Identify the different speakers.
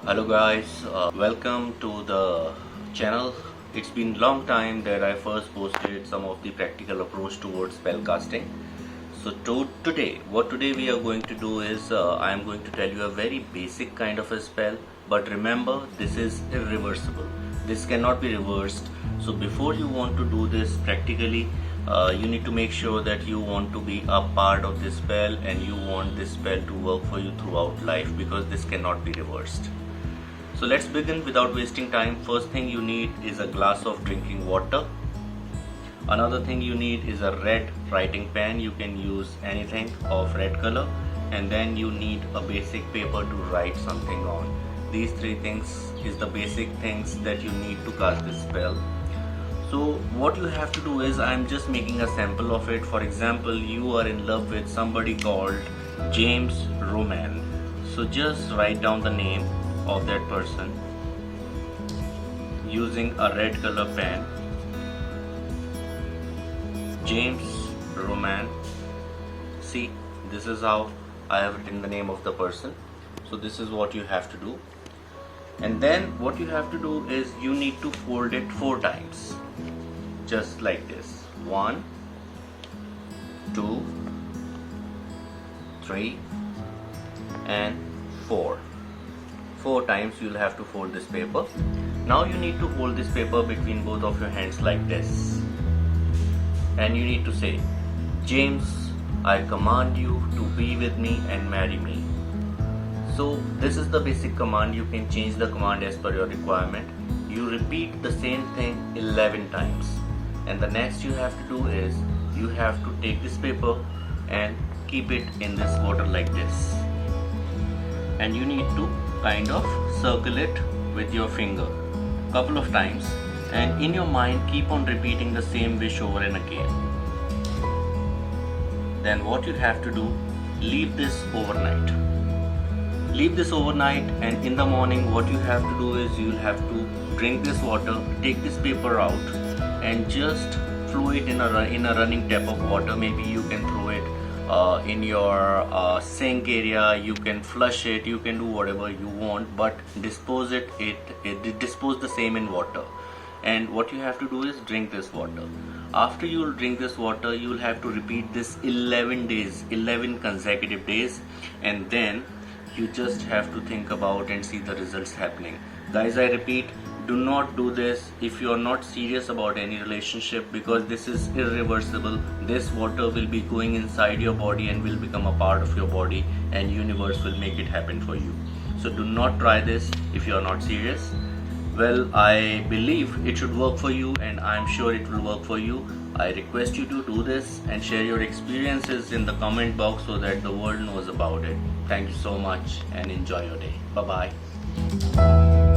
Speaker 1: Hello guys, welcome to the channel. It's been long time that I first posted some of the practical approach towards spell casting. So today we are going to do is I am going to tell you a very basic kind of a spell, but remember this is irreversible. This cannot be reversed. So before you want to do this practically, you need to make sure that you want to be a part of this spell and you want this spell to work for you throughout life, because this cannot be reversed. So let's begin without wasting time. First thing you need is a glass of drinking water. Another thing you need is a red writing pen. You can use anything of red color. And then you need a basic paper to write something on. These three things is the basic things that you need to cast this spell. So what you have to do is, I'm just making a sample of it. For example, you are in love with somebody called James Roman. So just write down the name of that person using a red color pen. James Roman. See, this is how I have written the name of the person. So this is what you have to do. And then what you have to do is, you need to fold it 4 times, just like this. 1, 2, 3 and 4. 4 times you'll have to fold this paper. Now you need to hold this paper between both of your hands like this, and you need to say, James, I command you to be with me and marry me. So this is the basic command. You can change the command as per your requirement. You repeat the same thing 11 times, and the next you have to do is, you have to take this paper and keep it in this water like this, and you need to kind of circle it with your finger couple of times, and in your mind keep on repeating the same wish over and again. Then what you have to do, leave this overnight. And in the morning what you have to do is, you'll have to drink this water, take this paper out and just throw it in a running tap of water. Maybe you can throw it in your sink area, you can flush it, you can do whatever you want, but dispose the same in water. And what you have to do is drink this water. After you will drink this water, you will have to repeat this 11 consecutive days, and then you just have to think about and see the results happening. Guys, I repeat, do not do this if you are not serious about any relationship, because this is irreversible. This water will be going inside your body and will become a part of your body, and universe will make it happen for you. So do not try this if you are not serious. Well, I believe it should work for you, and I am sure it will work for you. I request you to do this and share your experiences in the comment box so that the world knows about it. Thank you so much and enjoy your day. Bye bye.